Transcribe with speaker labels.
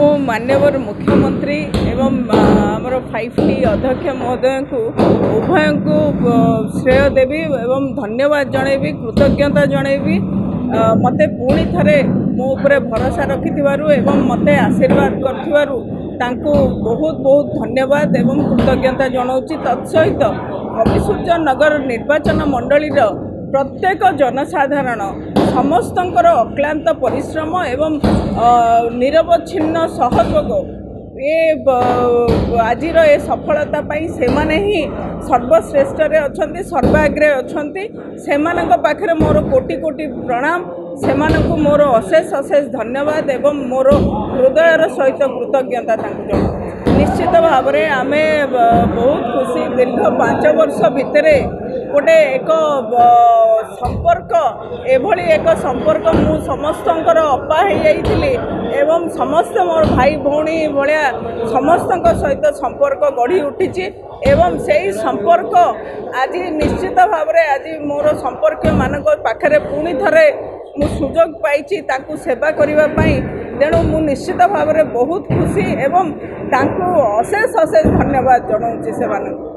Speaker 1: मो मान्यवर मुख्यमंत्री एवं आमर 5T अध्यक्ष महोदय को उभय को श्रेय देवी एवं धन्यवाद जनइबी कृतज्ञता जनइबी मते पुणी थरे मो उपरे भरोसा रखिथिबारु एवं मते आशीर्वाद करथिबारु तांको बहुत बहुत धन्यवाद एवं कृतज्ञता जनाउछि। तत्सहित कविसूर्य नगर निर्वाचन मंडलीर प्रत्येक जनसाधारण समस्तंकर अक्लांत परिश्रम एवं निरवच्छिन्न सहयोग ये आजिर ए सफलता पाई से माने ही सर्वश्रेष्ठ रे अछंती सर्वाग्रे अछंती सेमानक पाखरे मोर कोटि कोटि प्रणाम सेमानकु मोर अशेष अशेष धन्यवाद एवं मोर हृदयर सहित कृतज्ञता तांकु जणाउछि। निश्चित भाव में आमे बहुत खुशी दीर्घ 5 वर्ष भितर गोटे एक संपर्क एभली एक संपर्क मु समस्तंकर अपा हो जाइथिली एवं समस्त मोर भाई भौणी भलिया समस्तंक सहित संपर्क गढ़ी उठिछि एवं सेही संपर्क आज निश्चित भाव में आज मोर संपर्क मानक पाखरे पुणी थरे मु सुजोग पाइछि ताकू सेवा करिबा पई। तेणु मु निश्चित भाव में बहुत खुशी एवं तांकू अशेष अशेष धन्यवाद जनाउछि सेमानकु।